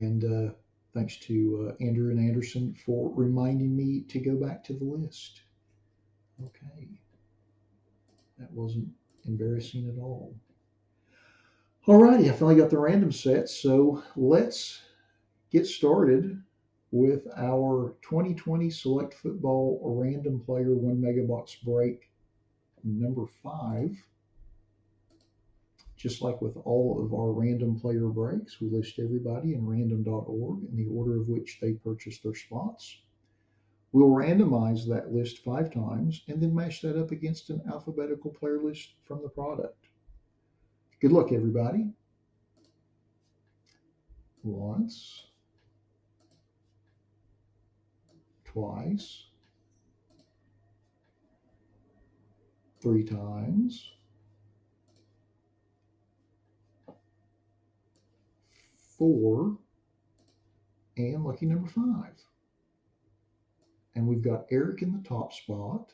And thanks to Andrew and Anderson for reminding me to go back to the list. Okay, that wasn't embarrassing at all. Alrighty, I finally got the random set, so let's get started with our 2020 Select Football Random Player 1 Megabox break number 5. Just like with all of our random player breaks, we list everybody in random.org in the order of which they purchased their spots. We'll randomize that list 5 times and then match that up against an alphabetical player list from the product. Good luck, everybody. Once, twice, 3 times, 4, and lucky number 5. And we've got Eric in the top spot.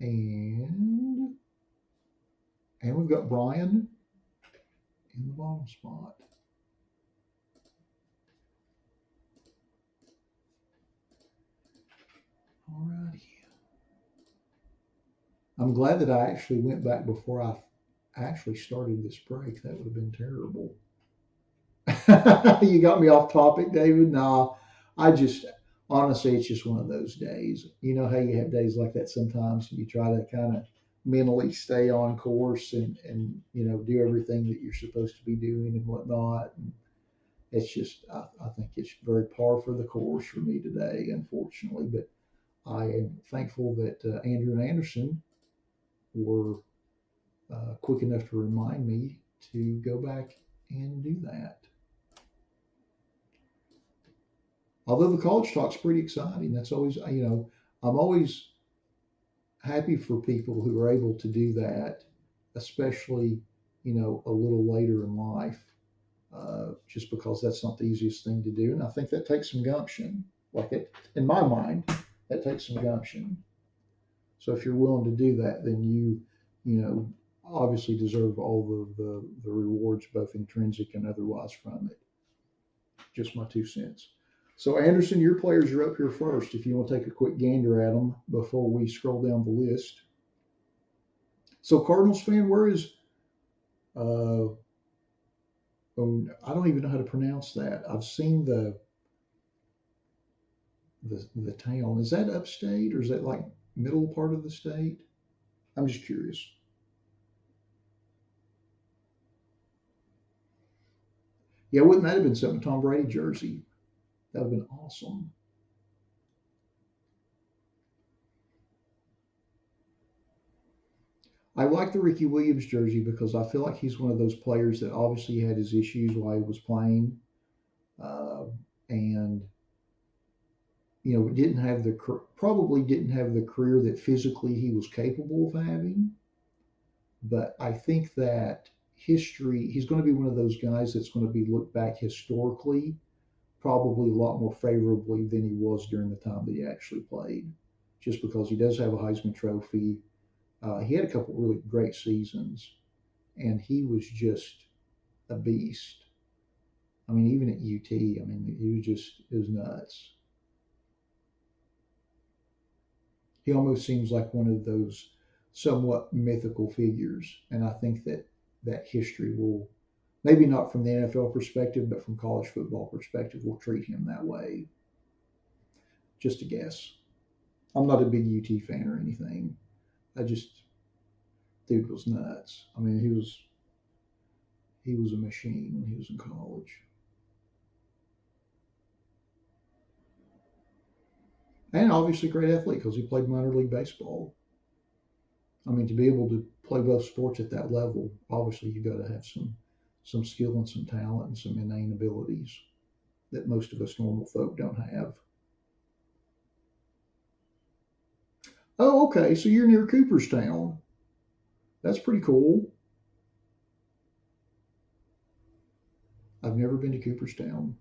And we've got Brian in the bottom spot. Alrighty. I'm glad that I actually went back before I actually started this break. That would have been terrible. You got me off topic, David. Nah, I just honestly, it's just one of those days. You know how you have days like that sometimes, and you try to kind of mentally stay on course and do everything that you're supposed to be doing and whatnot. And it's just, I think it's very par for the course for me today, unfortunately. But I am thankful that Andrew and Anderson were quick enough to remind me to go back and do that. Although the college talk's pretty exciting, that's always, I'm always happy for people who are able to do that, especially, a little later in life, just because that's not the easiest thing to do. And I think that takes some gumption. Like it, in my mind, that takes some gumption. So if you're willing to do that, then you obviously deserve all the rewards, both intrinsic and otherwise, from it. Just my 2 cents. So Anderson, your players are up here first. If you want to take a quick gander at them before we scroll down the list. So Cardinals fan, where is? Uh, oh, I don't even know how to pronounce that. I've seen the town. Is that upstate or is that like middle part of the state? I'm just curious. Yeah, wouldn't that have been something? Tom Brady jersey. That would have been awesome. I like the Ricky Williams jersey because I feel like he's one of those players that obviously had his issues while he was playing, uh, and didn't have probably didn't have the career that physically he was capable of having. But I think that history, he's going to be one of those guys that's going to be looked back historically probably a lot more favorably than he was during the time that he actually played, just because he does have a Heisman Trophy. He had a couple really great seasons, and he was just a beast. I mean, even at UT, I mean, he was just, it was nuts. He almost seems like one of those somewhat mythical figures, and I think that that history will, maybe not from the NFL perspective, but from college football perspective, will treat him that way. Just a guess. I'm not a big UT fan or anything. I just, dude was nuts. I mean, he was a machine when he was in college. And obviously, great athlete because he played minor league baseball. I mean, to be able to play both sports at that level, obviously you got to have some skill and some talent and some innate abilities that most of us normal folk don't have. Oh, okay. So you're near Cooperstown. That's pretty cool. I've never been to Cooperstown.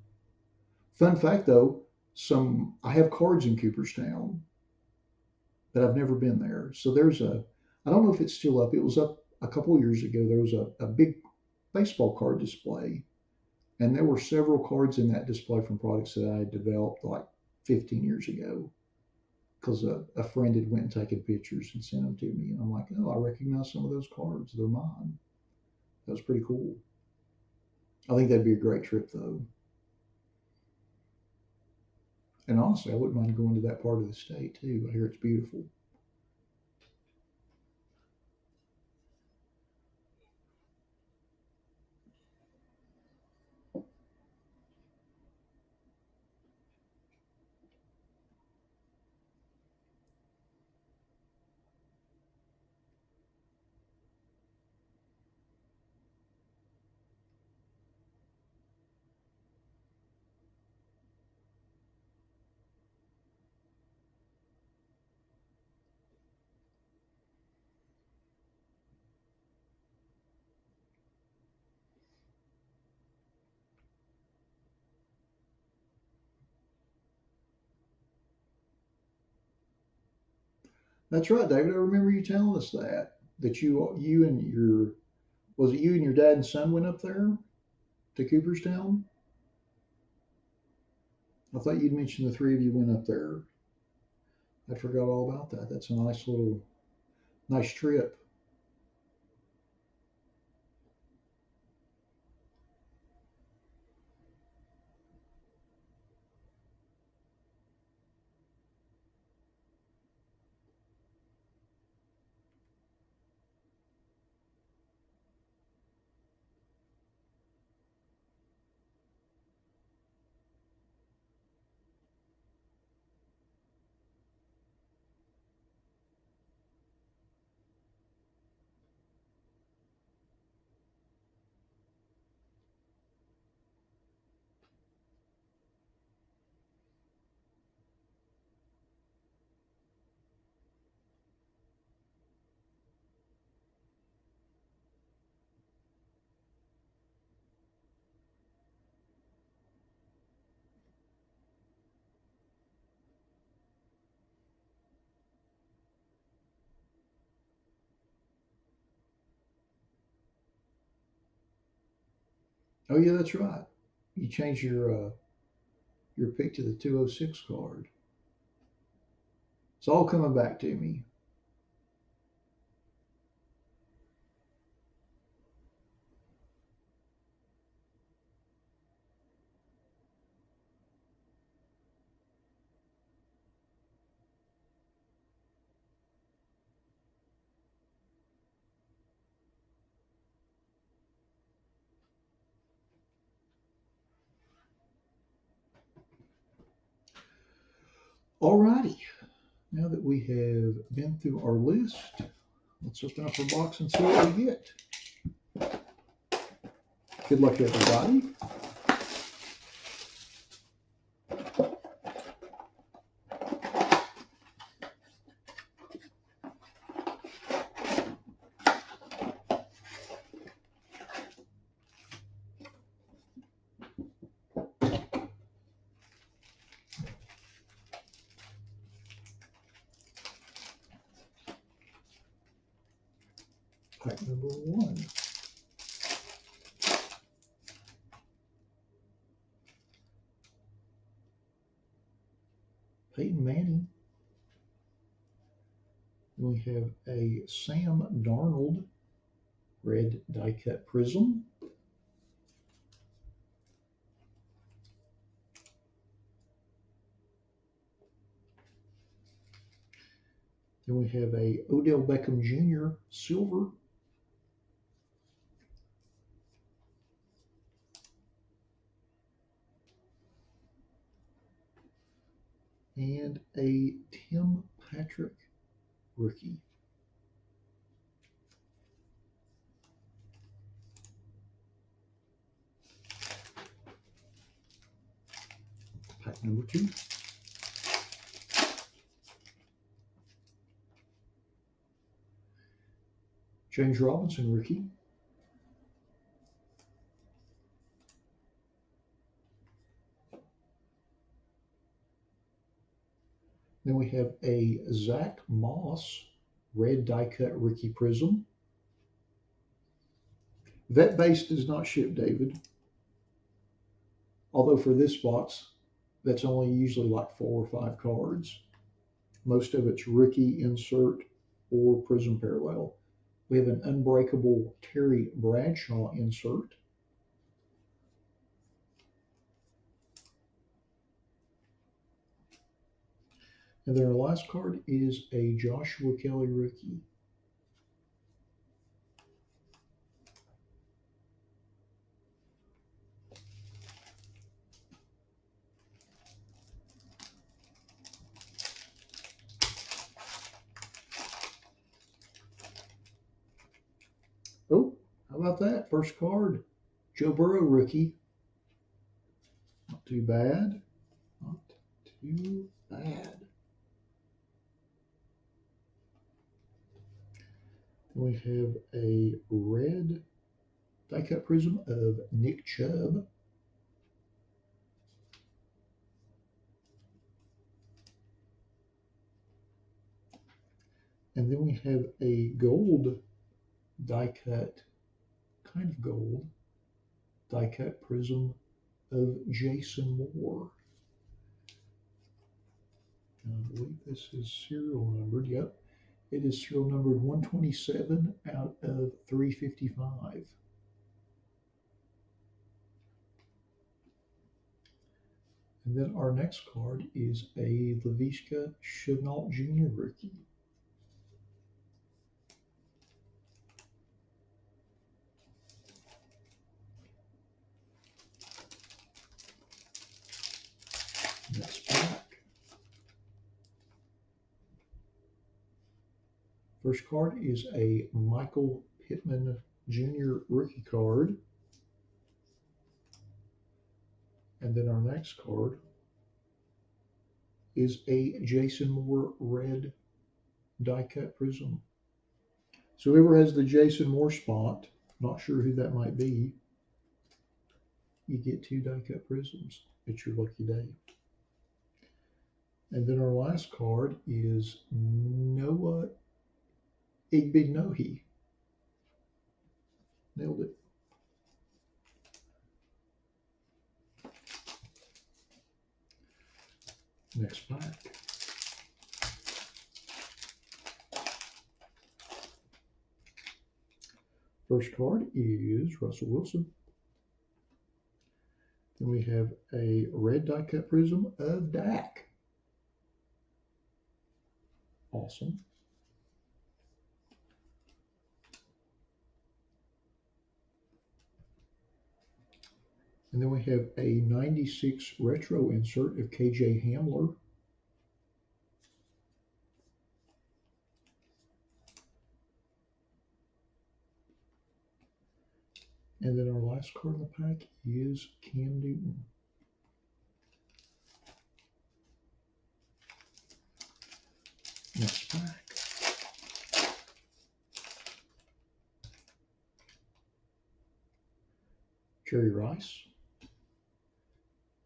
Fun fact though, some I have cards in Cooperstown, but I've never been there. So I don't know if it's still up. It was up a couple of years ago. There was a big baseball card display, And there were several cards in that display from products that I had developed like 15 years ago because a friend had went and taken pictures and sent them to me. And I'm like, oh, I recognize some of those cards. They're mine. That was pretty cool. I think that'd be a great trip, though. And honestly, I wouldn't mind going to that part of the state, too. I hear it's beautiful. That's right, David. I remember you telling us that you and your was it you and your dad and son went up there to Cooperstown? I thought you'd mentioned the three of you went up there. I forgot all about that. That's a nice trip. Oh yeah, that's right. You changed your pick to the 206 card. It's all coming back to me. Alrighty. Now that we have been through our list, let's open up our box and see what we get. Good luck, everybody. Pack number one. Peyton Manning. We have a Sam Darnold red die cut prism. Then we have a Odell Beckham Jr. silver. And a Tim Patrick rookie. Pack number two. James Robinson rookie. Then we have a Zach Moss red die cut rookie prism. Vet base does not ship, David. Although for this box, that's only usually like 4 or 5 cards. Most of it's rookie insert or Prism Parallel. We have an unbreakable Terry Bradshaw insert. And then our last card is a Joshua Kelly rookie. Oh, how about that? First card, Joe Burrow rookie. Not too bad. Not too bad. Then we have a red die-cut prism of Nick Chubb. And then we have a gold die-cut, kind of gold, die-cut prism of Jason Moore. I believe this is serial numbered. Yep, it is serial numbered 127 out of 355. And then our next card is a Laviska Shenault Jr. rookie. Next pack. First card is a Michael Pittman Jr. rookie card. And then our next card is a Jason Moore red die-cut prism. So whoever has the Jason Moore spot, not sure who that might be, you get 2 die-cut prisms. It's your lucky day. And then our last card is Noah Igbinohe. Nailed it. Next pack. First card is Russell Wilson. Then we have a red die-cut prism of Dak. Awesome. And then we have a 96 retro insert of KJ Hamler. And then our last card in the pack is Cam Newton. Next pack. Jerry Rice.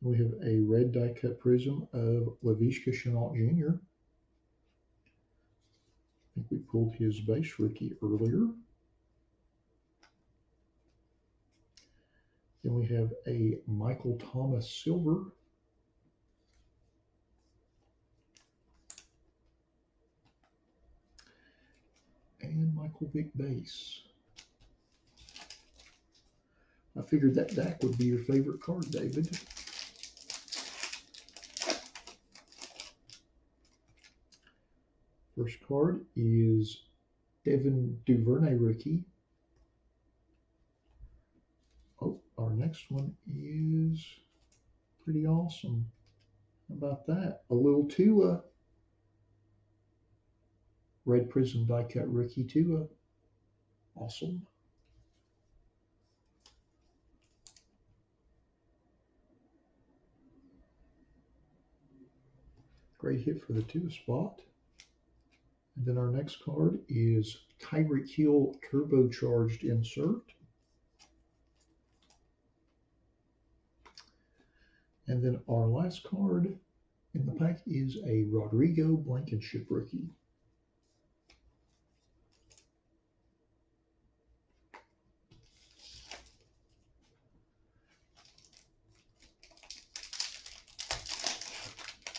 We have a red die-cut prism of Laviska Shenault Jr. I think we pulled his base rookie earlier. Then we have a Michael Thomas silver. And Michael Vick base. I figured that Dak would be your favorite card, David. First card is Devin Duvernay rookie. Oh, our next one is pretty awesome. How about that? A little Tua. Red Prism die-cut rookie Tua. Awesome. Great hit for the Tua spot. And then our next card is Tyreek Hill turbocharged insert. And then our last card in the pack is a Rodrigo Blankenship rookie.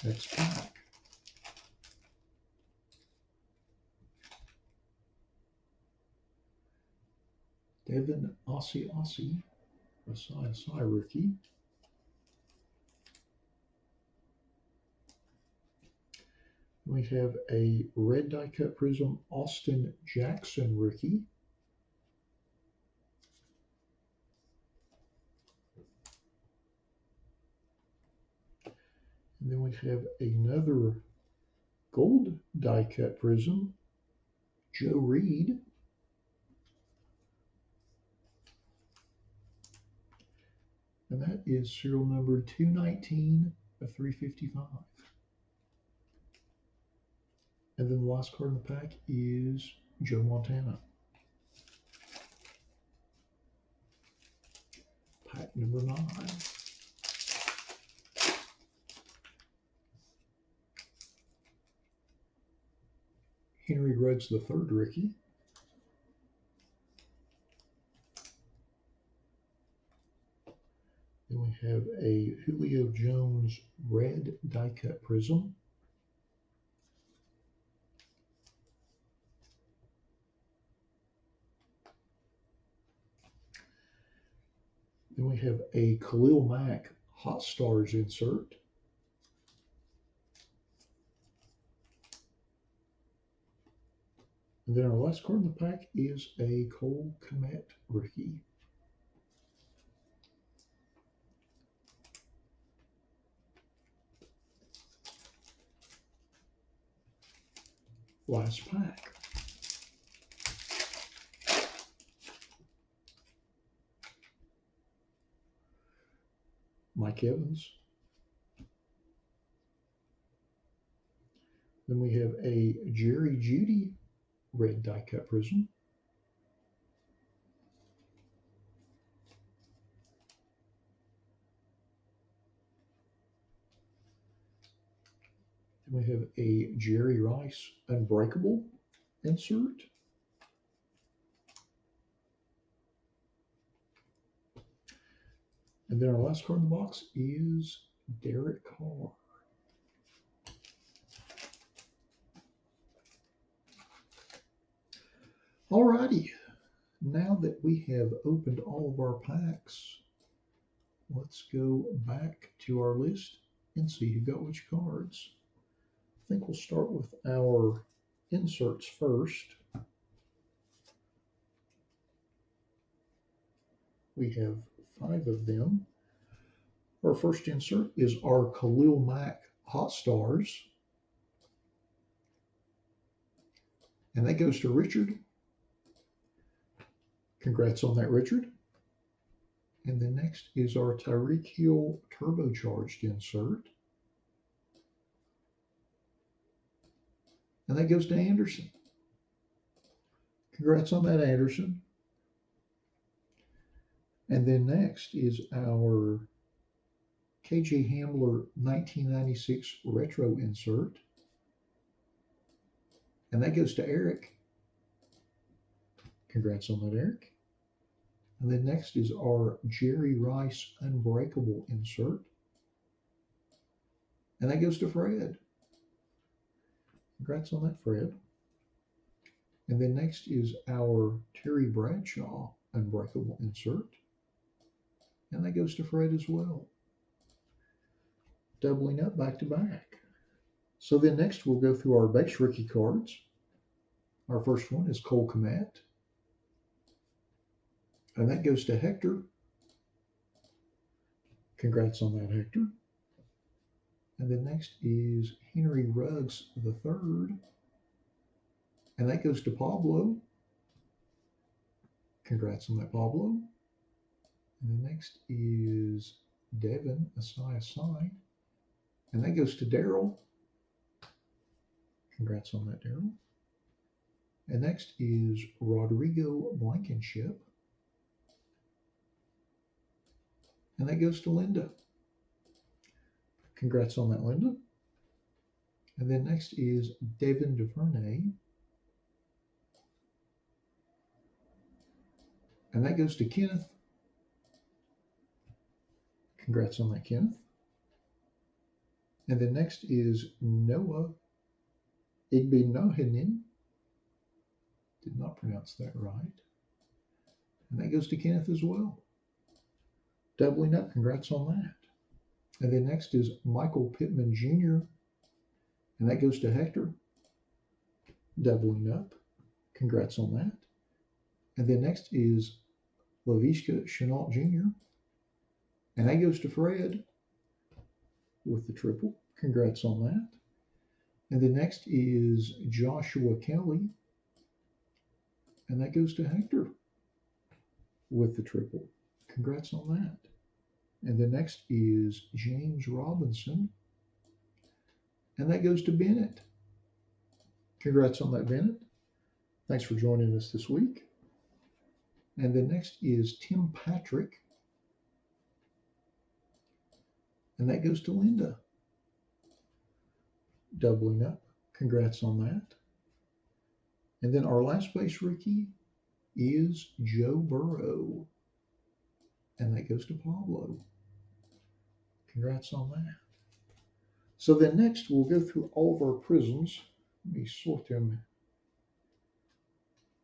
Next pack. Devin Aussie, Asai rookie. We have a red die cut prism Austin Jackson rookie. And then we have another gold die cut prism Joe Reed. And that is serial number 219 of 355. And then the last card in the pack is Joe Montana. Pack number 9. Henry Ruggs III rookie. Then we have a Julio Jones red die cut prism. Then we have a Khalil Mack Hot Stars insert. And then our last card in the pack is a Cole Kmet rookie. Last pack. Mike Evans. Then we have a Jerry Jeudy red die cut prism. Then we have a Jerry Rice Unbreakable insert. And then our last card in the box is Derek Carr. Alrighty, now that we have opened all of our packs, let's go back to our list and see who got which cards. I think we'll start with our inserts first. We have 5 of them. Our first insert is our Khalil Mack Hot Stars. And that goes to Richard. Congrats on that, Richard. And then next is our Tyreek Hill Turbocharged insert. And that goes to Anderson. Congrats on that, Anderson. And then next is our KJ Hamler 1996 Retro insert. And that goes to Eric. Congrats on that, Eric. And then next is our Jerry Rice Unbreakable insert. And that goes to Fred. Congrats on that, Fred. And then next is our Terry Bradshaw Unbreakable insert. And that goes to Fred as well. Doubling up back to back. So then next we'll go through our base rookie cards. Our first one is Cole Kmet. And that goes to Hector. Congrats on that, Hector. And then next is Henry Ruggs III. And that goes to Pablo. Congrats on that, Pablo. And then next is Devin Asai. And that goes to Daryl. Congrats on that, Daryl. And next is Rodrigo Blankenship. And that goes to Linda. Congrats on that, Linda. And then next is Devin Duvernay. And that goes to Kenneth. Congrats on that, Kenneth. And then next is Noah Igbinohinin. Did not pronounce that right. And that goes to Kenneth as well. Doubling up, congrats on that. And then next is Michael Pittman Jr. And that goes to Hector. Doubling up, congrats on that. And then next is Laviska Chenault Jr. And that goes to Fred with the triple. Congrats on that. And then next is Joshua Kelly. And that goes to Hector with the triple. Congrats on that. And the next is James Robinson. And that goes to Bennett. Congrats on that, Bennett. Thanks for joining us this week. And the next is Tim Patrick. And that goes to Linda. Doubling up. Congrats on that. And then our last base rookie is Joe Burrow. And that goes to Pablo. Congrats on that. So then next we'll go through all of our prisms. Let me sort them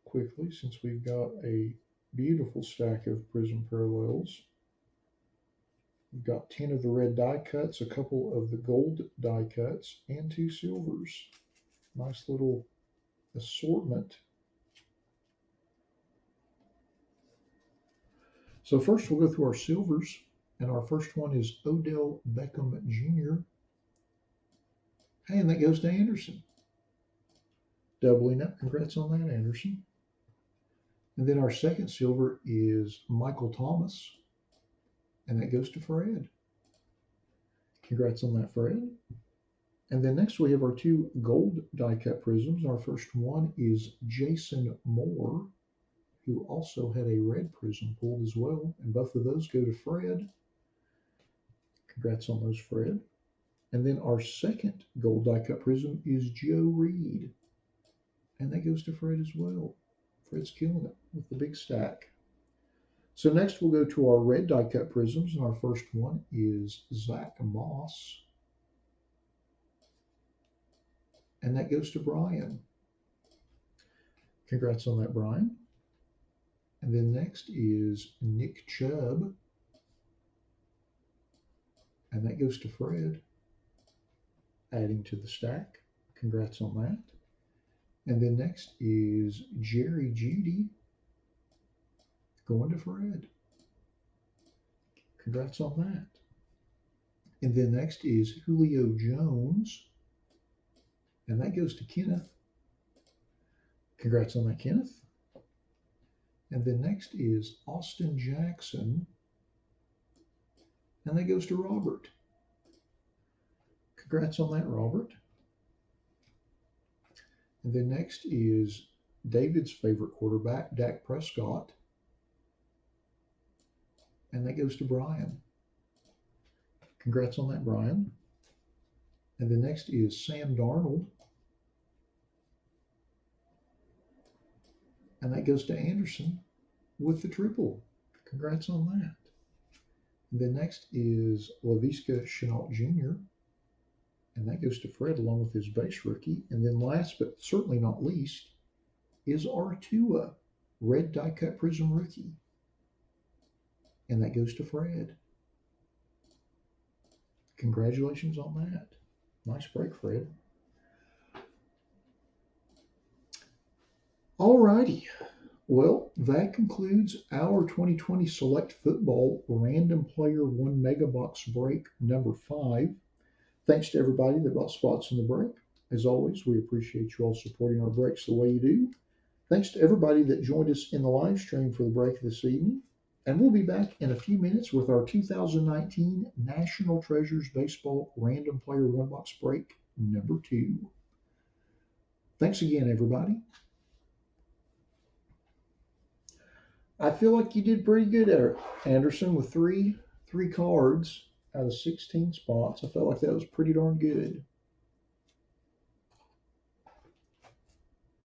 quickly since we've got a beautiful stack of Prism Parallels. We've got 10 of the red die cuts, a couple of the gold die cuts, and 2 silvers. Nice little assortment. So first we'll go through our silvers, and our first one is Odell Beckham Jr. Hey, and that goes to Anderson. Doubling up, congrats on that, Anderson. And then our second silver is Michael Thomas, and that goes to Fred. Congrats on that, Fred. And then next we have our 2 gold die cut prisms. Our first one is Jason Moore, who also had a red prism pulled as well. And both of those go to Fred. Congrats on those, Fred. And then our second gold die cut prism is Joe Reed. And that goes to Fred as well. Fred's killing it with the big stack. So next we'll go to our red die cut prisms. And our first one is Zach Moss. And that goes to Brian. Congrats on that, Brian. And then next is Nick Chubb. And that goes to Fred. Adding to the stack. Congrats on that. And then next is Jerry Judy. Going to Fred. Congrats on that. And then next is Julio Jones. And that goes to Kenneth. Congrats on that, Kenneth. And then next is Austin Jackson. And that goes to Robert. Congrats on that, Robert. And then next is David's favorite quarterback, Dak Prescott. And that goes to Brian. Congrats on that, Brian. And the next is Sam Darnold. And that goes to Anderson with the triple. Congrats on that. And then next is Laviska Chenault Jr. And that goes to Fred along with his base rookie. And then last but certainly not least is Artua, red die cut prism rookie. And that goes to Fred. Congratulations on that. Nice break, Fred. All righty. Well, that concludes our 2020 Select Football Random Player 1 Mega Box break number 5. Thanks to everybody that bought spots in the break. As always, we appreciate you all supporting our breaks the way you do. Thanks to everybody that joined us in the live stream for the break this evening. And we'll be back in a few minutes with our 2019 National Treasures Baseball Random Player 1 Box break number 2. Thanks again, everybody. I feel like you did pretty good there, Anderson, with three cards out of 16 spots. I felt like that was pretty darn good.